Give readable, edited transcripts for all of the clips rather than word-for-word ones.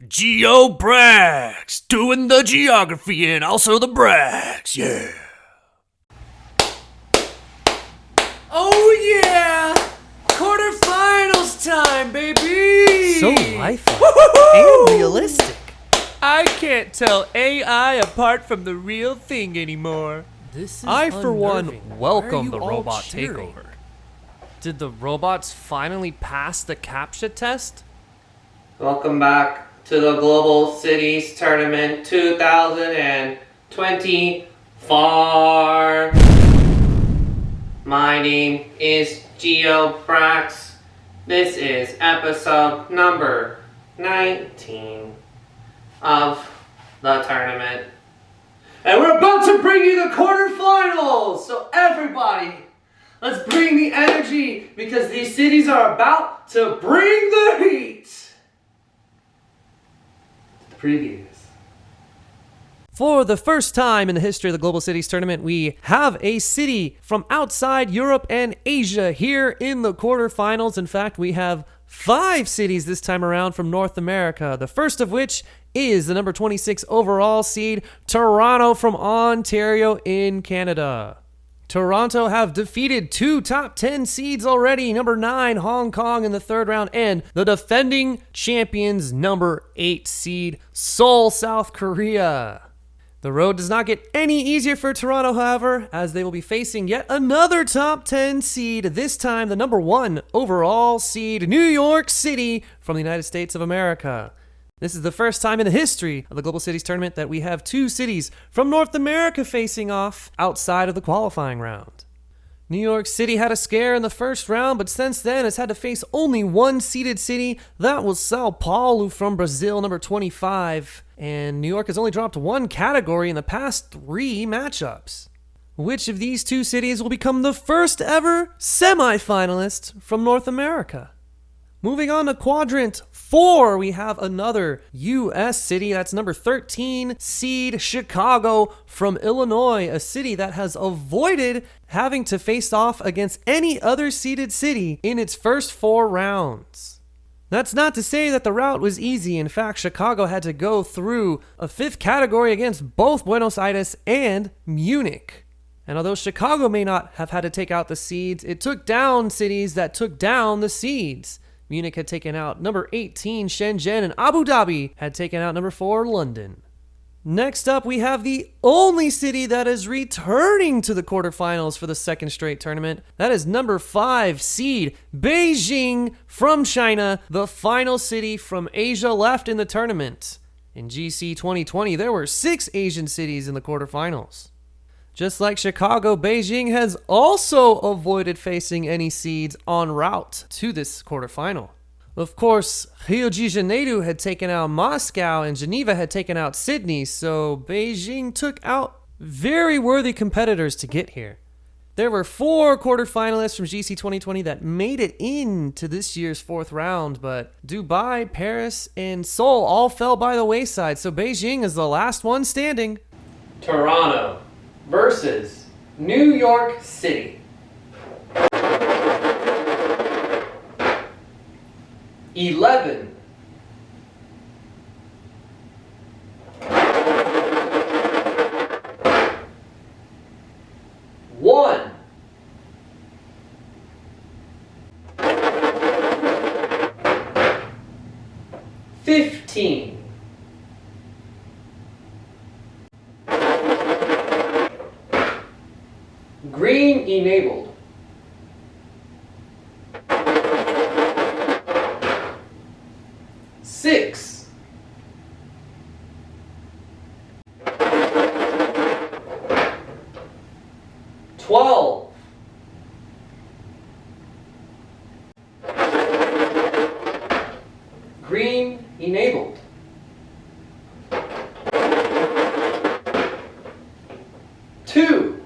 Geo brags, doing the geography and also the brags, yeah. Oh yeah! Quarterfinals time, baby! So lifelike and realistic. I can't tell AI apart from the real thing anymore. This is I, for one, unnerving. Why are welcome you the all robot cheering? takeover. Did the robots finally pass the CAPTCHA test? Welcome back to the Global Cities Tournament 2024. My name is Geo Brax. This is episode number 19 of the tournament. And we're about to bring you the quarterfinals! So everybody, let's bring the energy because these cities are about to bring the heat! Previews. For the first time in the history of the Global Cities Tournament, we have a city from outside Europe and Asia here in the quarterfinals. In fact, we have 5 cities this time around from North America. The first of which is the number 26 overall seed, Toronto from Ontario in Canada. Toronto have defeated 2 top 10 seeds already, number 9 Hong Kong in the third round, and the defending champions number 8 seed Seoul, South Korea. The road does not get any easier for Toronto, however, as they will be facing yet another top 10 seed, this time the number 1 overall seed New York City from the United States of America. This is the first time in the history of the Global Cities Tournament that we have 2 cities from North America facing off outside of the qualifying round. New York City had a scare in the first round, but since then has had to face only 1 seeded city. That was Sao Paulo from Brazil, number 25. And New York has only dropped 1 category in the past 3 matchups. Which of these 2 cities will become the first ever semifinalist from North America? Moving on to Quadrant 4, we have another U.S. city. That's number 13 seed Chicago from Illinois, a city that has avoided having to face off against any other seeded city in its first 4 rounds. That's not to say that the route was easy. In fact, Chicago had to go through a 5th category against both Buenos Aires and Munich. And although Chicago may not have had to take out the seeds, it took down cities that took down the seeds. Munich had taken out number 18 Shenzhen, and Abu Dhabi had taken out number 4 London. Next up, we have the only city that is returning to the quarterfinals for the second straight tournament. That is number 5 seed Beijing from China, the final city from Asia left in the tournament. In GC 2020, there were 6 Asian cities in the quarterfinals. Just like Chicago, Beijing has also avoided facing any seeds en route to this quarterfinal. Of course, Rio de Janeiro had taken out Moscow and Geneva had taken out Sydney, so Beijing took out very worthy competitors to get here. There were 4 quarterfinalists from GC 2020 that made it into this year's 4th round, but Dubai, Paris, and Seoul all fell by the wayside, so Beijing is the last one standing. Toronto versus New York City. 11. One. $15. Green enabled. 6. $12. Green enabled. 2.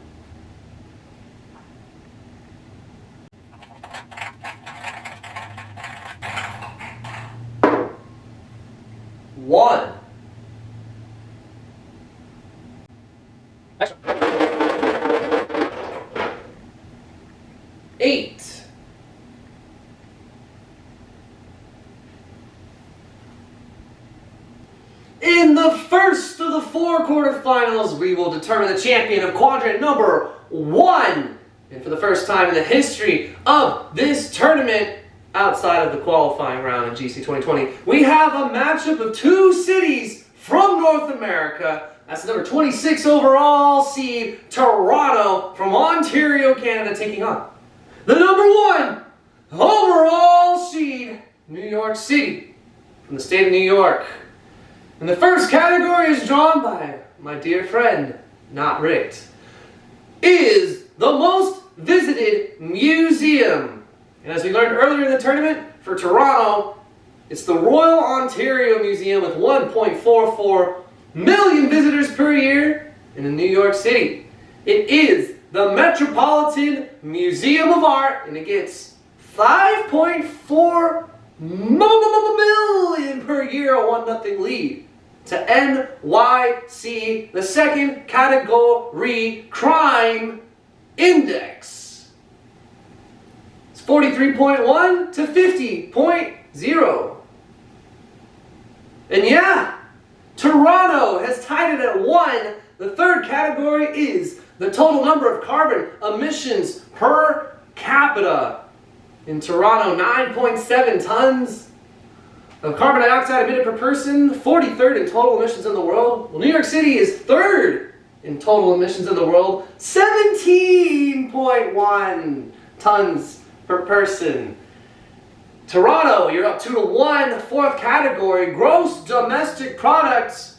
1. Extra. 8. 9. first of the 4 quarterfinals, we will determine the champion of quadrant number 1. And for the first time in the history of this tournament, outside of the qualifying round in GC 2020, we have a matchup of 2 cities from North America. That's the number 26 overall seed, Toronto, from Ontario, Canada, taking on the number 1 overall seed, New York City, from the state of New York. And the first category is drawn by my dear friend, Not Ricked, is the most visited museum. And as we learned earlier in the tournament, for Toronto, it's the Royal Ontario Museum with 1.44 million visitors per year. And in New York City, it is the Metropolitan Museum of Art, and it gets 5.4 million per year, a 1-0 lead to NYC, the second category crime index. It's 43.1 to 50.0. And yeah, Toronto has tied it at 1. The third category is the total number of carbon emissions per capita. In Toronto, 9.7 tons of carbon dioxide emitted per person, 43rd in total emissions in the world. Well, New York City is 3rd in total emissions in the world, 17.1 tons per person. Toronto, you're up 2-1. Fourth category, gross domestic products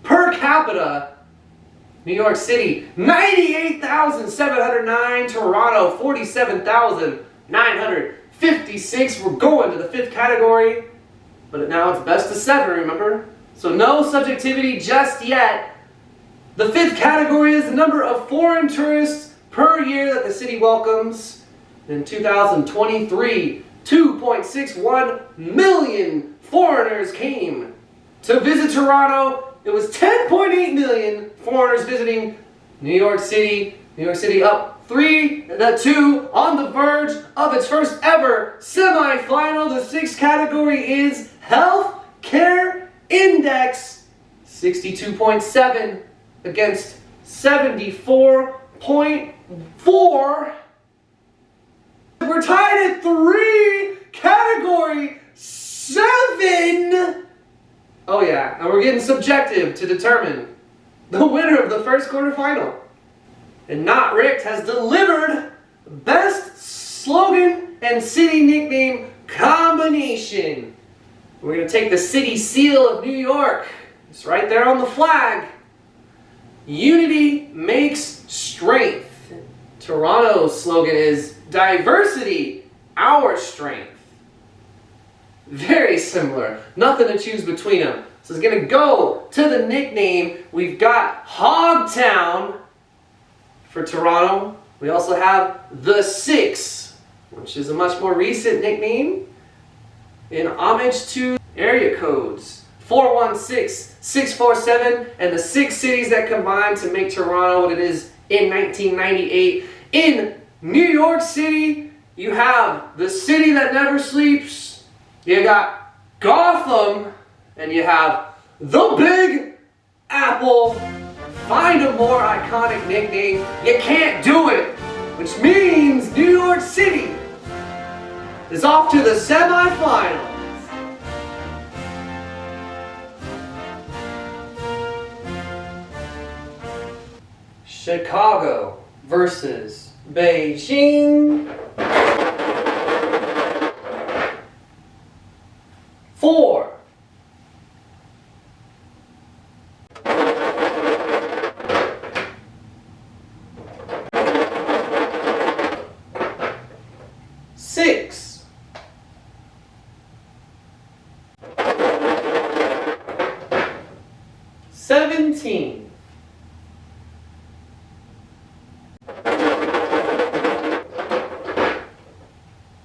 per capita. New York City, 98,709. Toronto, 47,956. We're going to the fifth category, but now it's best of 7, remember? So no subjectivity just yet. The fifth category is the number of foreign tourists per year that the city welcomes. In 2023, 2.61 million foreigners came to visit Toronto. It was 10.8 million foreigners visiting New York City. New York City up 3-2 on the verge of its first ever semifinal. The sixth category is Health Care Index, 62.7 against 74.4. We're tied at 3, category 7. Oh yeah, and we're getting subjective to determine the winner of the first quarterfinal. And Not Ricked has delivered best slogan and city nickname combination. We're going to take the city seal of New York. It's right there on the flag. Unity makes strength. Toronto's slogan is diversity, our strength. Very similar. Nothing to choose between them. So it's going to go to the nickname. We've got Hogtown for Toronto. We also have The Six, which is a much more recent nickname in homage to area codes 416, 647, and the 6 cities that combined to make Toronto what it is in 1998. In New York City, you have the city that never sleeps, you got Gotham, and you have the Big Apple. Find a more iconic nickname. You can't do it, which means New York City is off to the semifinals. Chicago versus Beijing. 4. 6. 17.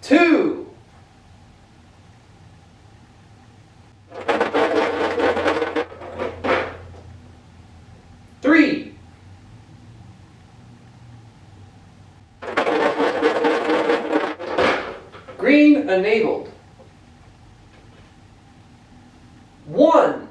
2. 3. 3 enabled. 1.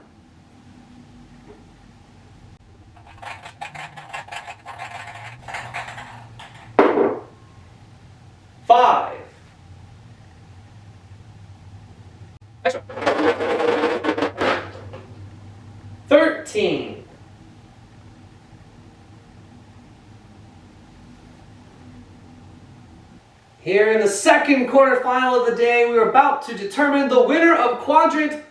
13. Here in the second quarterfinal of the day, we are about to determine the winner of Quadrant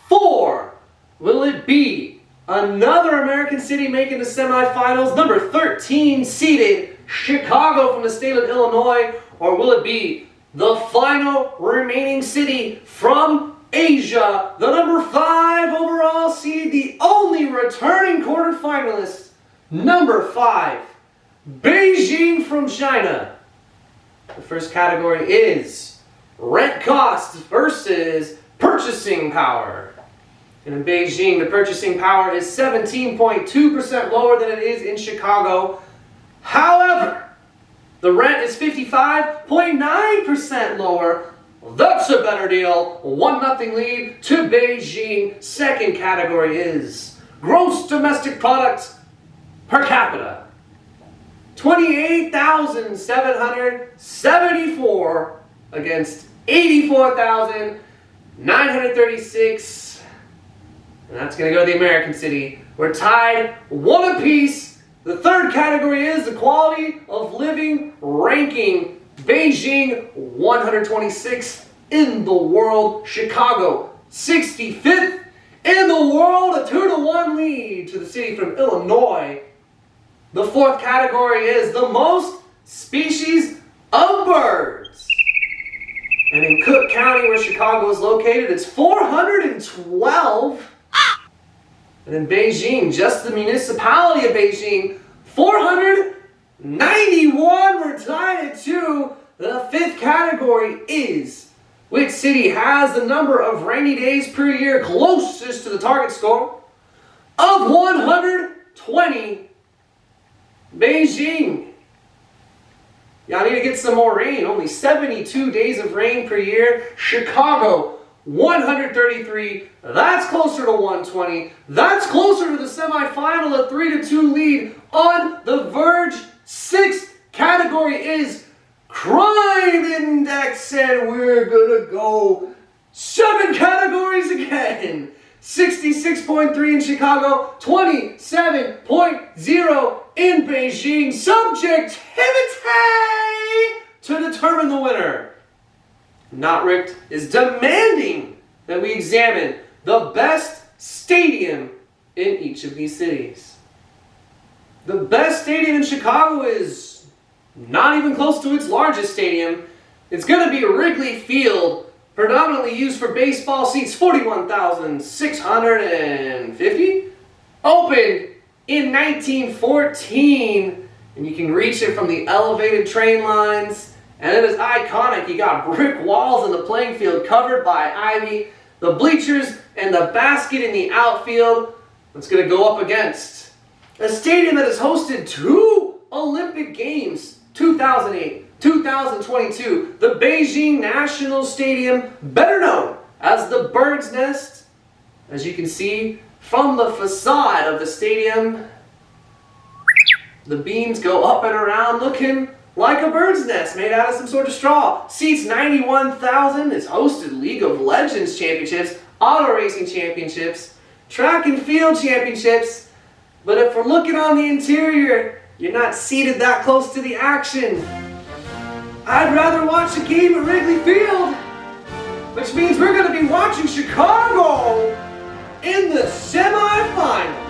4. Will it be another American city making the semifinals, number 13 seeded Chicago from the state of Illinois, or will it be the final remaining city from Asia, the number 5 overall seed, the only returning quarterfinalist, number 5, Beijing from China? The first category is rent costs versus purchasing power. And in Beijing, the purchasing power is 17.2% lower than it is in Chicago. However, the rent is 55.9% lower. That's a better deal. 1-0 lead to Beijing. Second category is gross domestic product per capita. 28,774 against 84,936. And that's going to go to the American city. We're tied 1 apiece. The third category is the quality of living ranking. Beijing, 126th in the world. Chicago, 65th in the world. A 2-1 lead to the city from Illinois. The fourth category is the most species of birds. And in Cook County, where Chicago is located, it's 412. And in Beijing, just the municipality of Beijing, 491. We're tied at 2. The fifth category is which city has the number of rainy days per year closest to the target score of 120. Beijing. Y'all need to get some more rain. Only 72 days of rain per year. Chicago, 133. That's closer to 120. That's closer to the semifinal, a 3-2 lead on the verge. Sixth category is crime index, and we're gonna go 7 categories again. 66.3 in Chicago, 27.0 in Beijing. Subjectivity to determine the winner. Not Rigged is demanding that we examine the best stadium in each of these cities. The best stadium in Chicago is not even close to its largest stadium. It's going to be Wrigley Field, predominantly used for baseball seats, 41,650. Opened in 1914, and you can reach it from the elevated train lines. And it is iconic. You got brick walls in the playing field covered by ivy. The bleachers and the basket in the outfield. It's going to go up against a stadium that has hosted 2 Olympic Games, 2008, 2022. The Beijing National Stadium, better known as the Bird's Nest. As you can see from the facade of the stadium, the beams go up and around looking like a bird's nest made out of some sort of straw. Seats 91,000. It's hosted League of Legends championships, auto racing championships, track and field championships. But if we're looking on the interior, you're not seated that close to the action. I'd rather watch a game at Wrigley Field, which means we're going to be watching Chicago in the semifinals.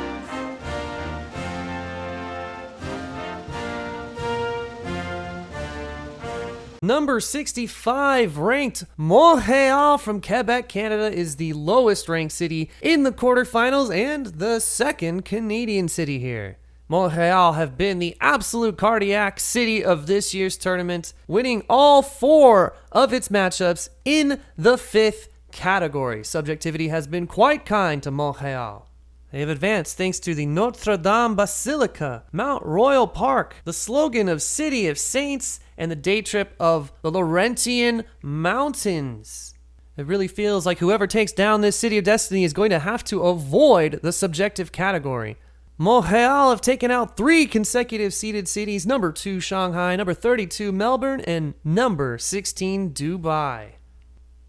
Number 65 ranked Montréal from Quebec, Canada is the lowest ranked city in the quarterfinals and the second Canadian city here. Montréal have been the absolute cardiac city of this year's tournament, winning all 4 of its matchups in the 5th category. Subjectivity has been quite kind to Montréal. They have advanced thanks to the Notre Dame Basilica, Mount Royal Park, the slogan of City of Saints, and the day trip of the Laurentian Mountains. It really feels like whoever takes down this City of Destiny is going to have to avoid the subjective category. Montréal have taken out 3 consecutive seeded cities, number 2 Shanghai, number 32 Melbourne, and number 16 Dubai.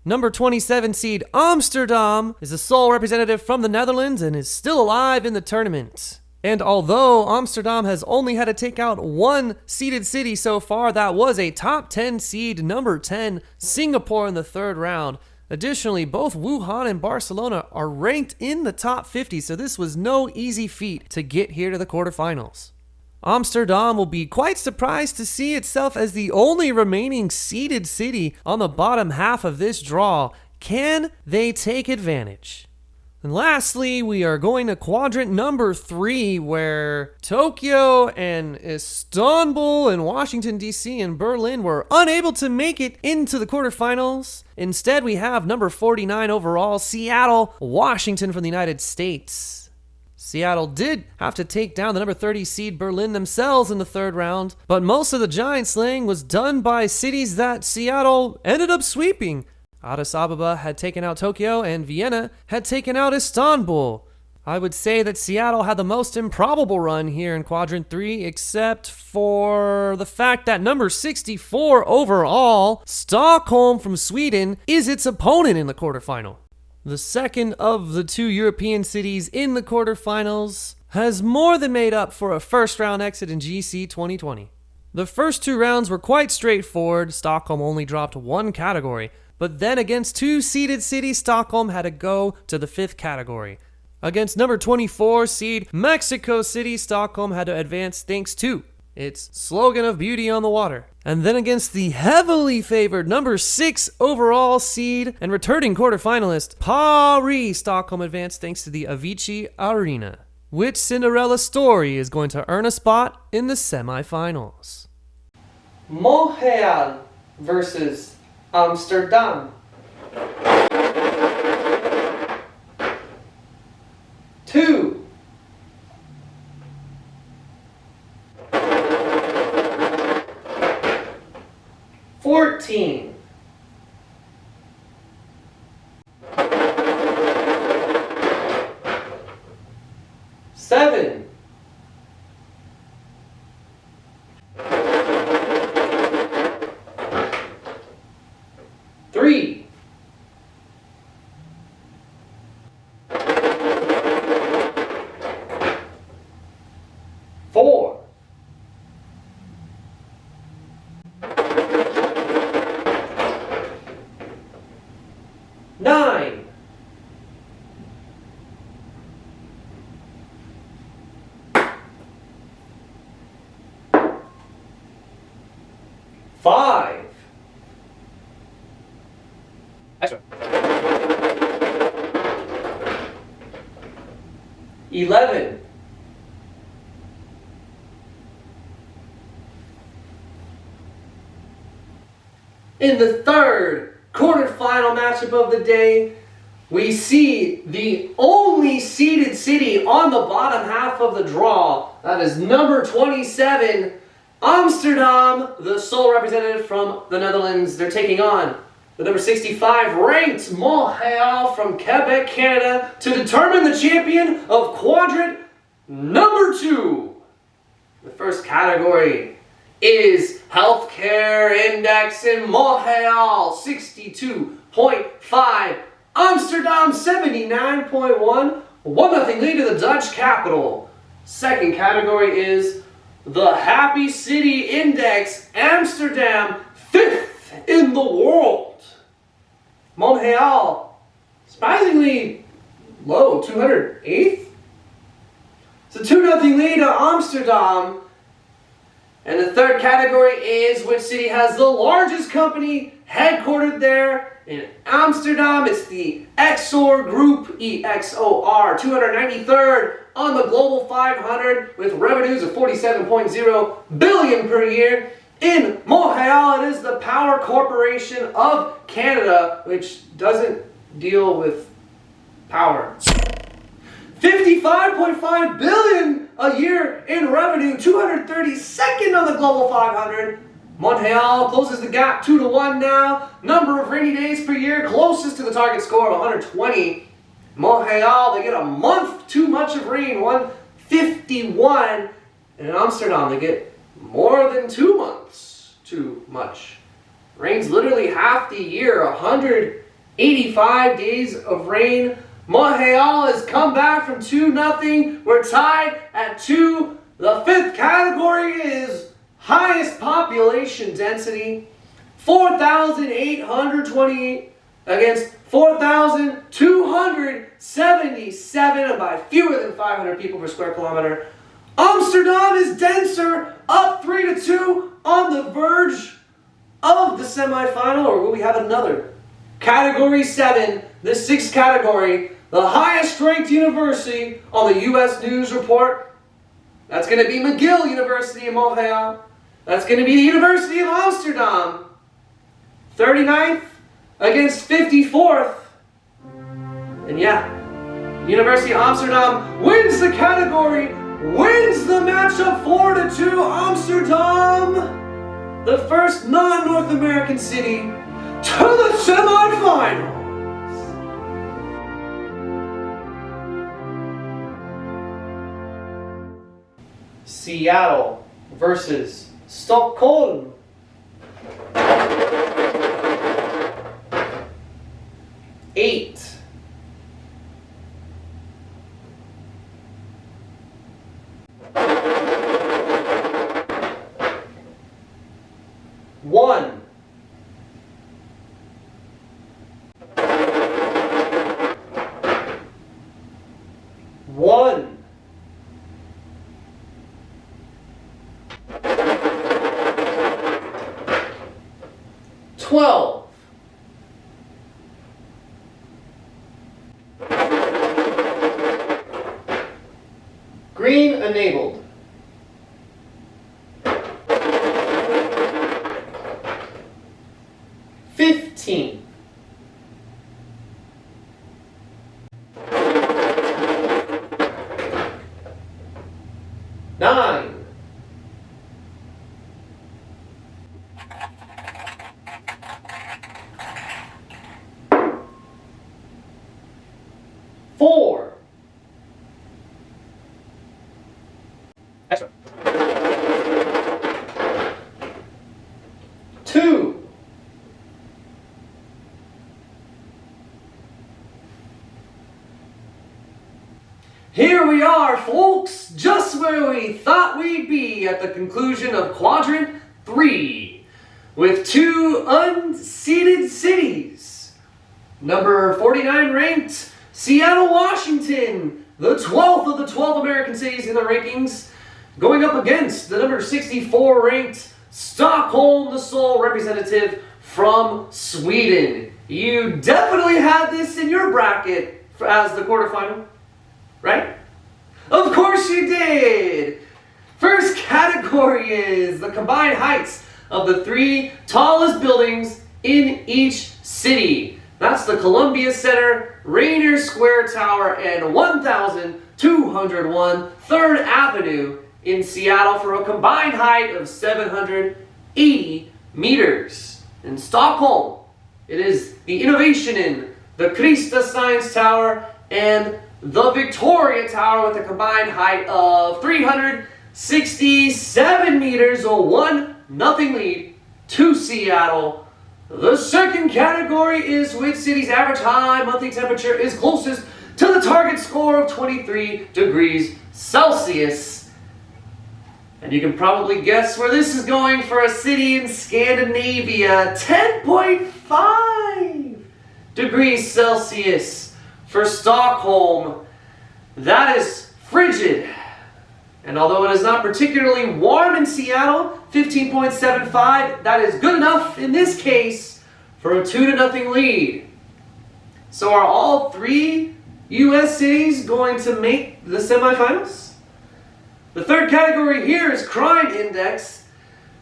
Number 27 seed Amsterdam is the sole representative from the Netherlands and is still alive in the tournament. And although Amsterdam has only had to take out one seeded city so far, that was a top 10 seed, number 10, Singapore in the third round. Additionally, both Wuhan and Barcelona are ranked in the top 50, so this was no easy feat to get here to the quarterfinals. Amsterdam will be quite surprised to see itself as the only remaining seeded city on the bottom half of this draw. Can they take advantage? And lastly, we are going to quadrant number 3, where Tokyo and Istanbul and Washington, D.C. and Berlin were unable to make it into the quarterfinals. Instead, we have number 49 overall, Seattle, Washington from the United States. Seattle did have to take down the number 30 seed Berlin themselves in the third round, but most of the giant slaying was done by cities that Seattle ended up sweeping. Addis Ababa had taken out Tokyo, and Vienna had taken out Istanbul. I would say that Seattle had the most improbable run here in Quadrant 3, except for the fact that number 64 overall, Stockholm from Sweden, is its opponent in the quarterfinal. The second of the two European cities in the quarterfinals has more than made up for a first-round exit in GC 2020. The first two rounds were quite straightforward. Stockholm only dropped one category, but then against two seeded cities, Stockholm had to go to the 5th category. Against number 24 seed Mexico City, Stockholm had to advance thanks to its slogan of beauty on the water. And then against the heavily favored number 6 overall seed and returning quarterfinalist Paris, Stockholm advanced thanks to the Avicii Arena. Which Cinderella story is going to earn a spot in the semifinals? Montréal versus Amsterdam. 2. $14. 7. 3. 4. 9. 5. Extra. 11. 'In the third quarterfinal matchup of the day, we see the only seeded city on the bottom half of the draw. That is number 27, Amsterdam, the sole representative from the Netherlands. They're taking on the number 65 ranked Montréal from Quebec, Canada, to determine the champion of quadrant number 2. The first category is Healthcare Index in Montréal, 62.5. Amsterdam, 79.1. 1-0 lead to the Dutch capital. Second category is the Happy City Index, Amsterdam, 5th in the world. Montréal, surprisingly low, 208th. It's a 2-0 lead to Amsterdam. And the third category is which city has the largest company headquartered there in Amsterdam. It's the Exor Group, EXOR, 293rd on the Global 500 with revenues of $47.0 billion per year. In Montréal, it is the Power Corporation of Canada, which doesn't deal with power. $55.5 billion a year in revenue, 232nd on the Global 500. Montréal closes the gap 2-1 now. Number of rainy days per year, closest to the target score of 120. Montréal, they get a month too much of rain, 151. And in Amsterdam, they get more than 2 months too much. Rain's literally half the year, 100 85 days of rain. Montreal has come back from 2-0. We're tied at 2. The fifth category is highest population density. 4,828 against 4,277 by fewer than 500 people per square kilometer. Amsterdam is denser, up 3-2 on the verge of the semifinal, or will we have another? Category 7, the sixth category, the highest ranked university on the U.S. News Report. That's going to be McGill University in Montreal. That's going to be the University of Amsterdam. 39th against 54th. And yeah, University of Amsterdam wins the category, wins the matchup 4-2. Amsterdam, the first non-North American city to the semifinals. Seattle versus Stockholm. Eight. One. One. Twelve. Green enabled. 15. 9. 4. Extra. 2. 'Here we are, folks, just where we thought we'd be at the conclusion of Quadrant 3, with 2 unseeded cities. Number 49 ranked, Seattle, Washington, the 12th of the 12 American cities in the rankings, going up against the number 64 ranked Stockholm, the sole representative from Sweden. You definitely had this in your bracket as the quarterfinal, right? Of course you did! First category is the combined heights of the 3 tallest buildings in each city. That's the Columbia Center, Rainier Square Tower, and 1,201 3rd Avenue in Seattle for a combined height of 780 meters. In Stockholm, it is the Innovation Inn, the Krista Science Tower, and the Victoria Tower with a combined height of 367 meters, a 1-0 lead to Seattle. The second category is which city's average high monthly temperature is closest to the target score of 23 degrees Celsius. And you can probably guess where this is going for a city in Scandinavia. 10.5 degrees Celsius for Stockholm. That is frigid. And although it is not particularly warm in Seattle, 15.75, that is good enough in this case for a 2-0 lead. So are all 3 U.S. cities going to make the semifinals? The third category here is crime index.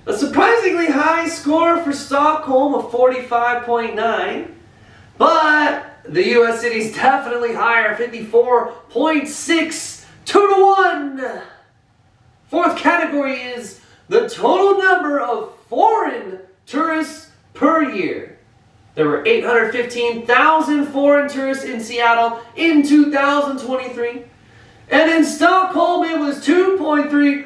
A surprisingly high score for Stockholm of 45.9, but the U.S. cities definitely higher, 54.6, 2-1. Fourth category is the total number of foreign tourists per year. There were 815,000 foreign tourists in Seattle in 2023. And in Stockholm, it was 2.3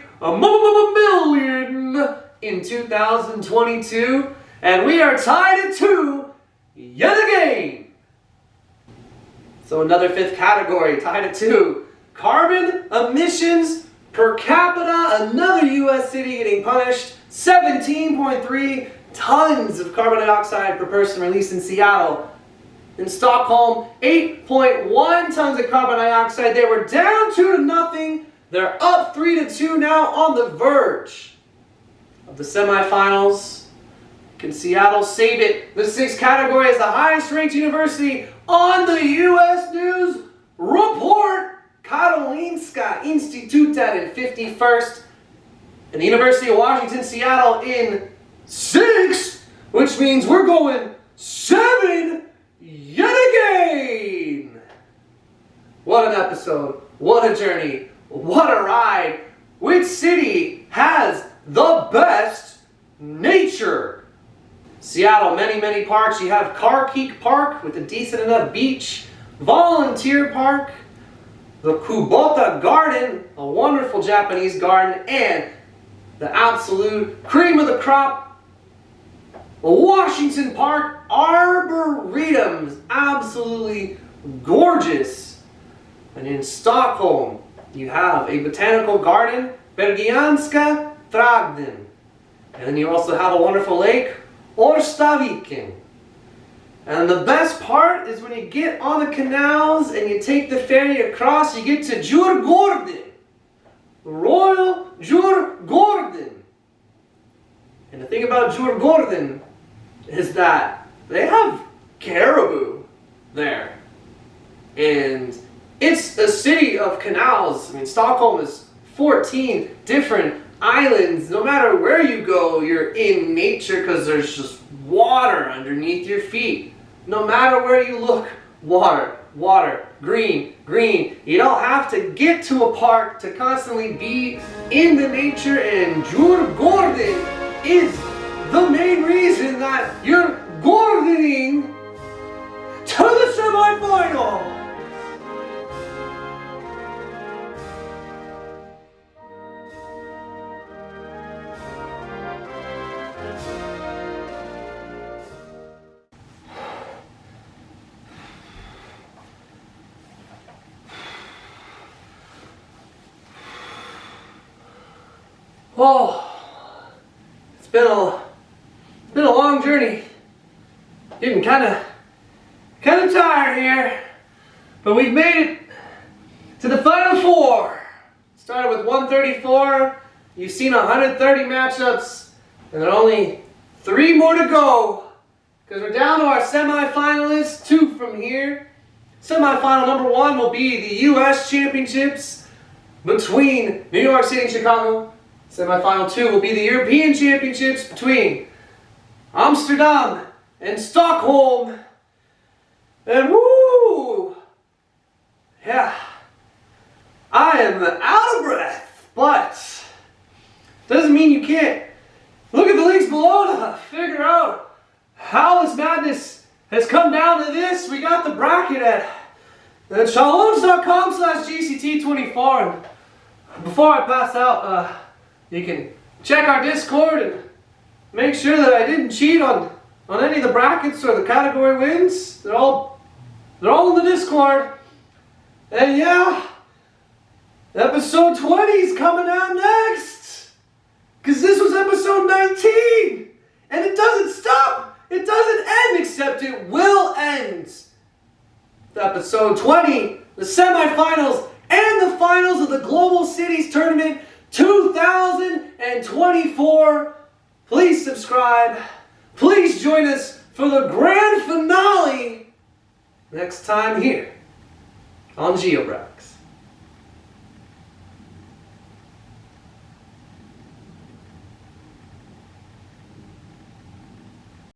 million in 2022. And we are tied at 2 yet again. So another fifth category, tied at 2. Carbon emissions per capita, another U.S. city getting punished. 17.3 tons of carbon dioxide per person released in Seattle. In Stockholm, 8.1 tons of carbon dioxide. They were down 2-0. They're up 3-2 now, on the verge of the semifinals. Can Seattle save it? The sixth category is the highest ranked university on the U.S. News Report. Karolinska Institutet in 51st. And the University of Washington, Seattle in 6th, which means we're going 7 yet again. What an episode. What a journey. What a ride. Which city has the best nature? Seattle, many parks. You have Carkeek Park with a decent enough beach. Volunteer Park. The Kubota Garden, a wonderful Japanese garden. And the absolute cream of the crop, Washington Park Arboretums. Absolutely gorgeous. And in Stockholm, you have a botanical garden, Bergianska Trädgården. And then you also have a wonderful lake, Årstaviken. And the best part is when you get on the canals and you take the ferry across, you get to Djurgården. Royal Djurgården. And the thing about Djurgården is that they have caribou there. And it's a city of canals. I mean, Stockholm is 14 different islands. No matter where you go, you're in nature because there's just water underneath your feet. No matter where you look, water, water, green, green. You don't have to get to a park to constantly be in the nature, and Djurgården is the main reason that you're gardening to the semifinal. Oh, it's been a long journey. Getting kind of tired here, but we've made it to the final 4. Started with 134. You've seen 130 matchups, and there are only 3 more to go because we're down to our semifinalists. 2 from here. Semifinal number 1 will be the U.S. Championships between New York City and Chicago. Semifinal 2 will be the European Championships between Amsterdam and Stockholm. And woo! Yeah, I am out of breath, but doesn't mean you can't look at the links below to figure out how this madness has come down to this. We got the bracket at challenge.com/GCT24. And before I pass out, you can check our Discord and make sure that I didn't cheat on any of the brackets or the category wins. They're all in the Discord. And yeah, episode 20 is coming out next. Because this was episode 19. And it doesn't stop. It doesn't end, except it will end. Episode 20, the semifinals and the finals of the Global Cities Tournament 2024. Please subscribe. Please join us for the grand finale next time here on GeoBrax.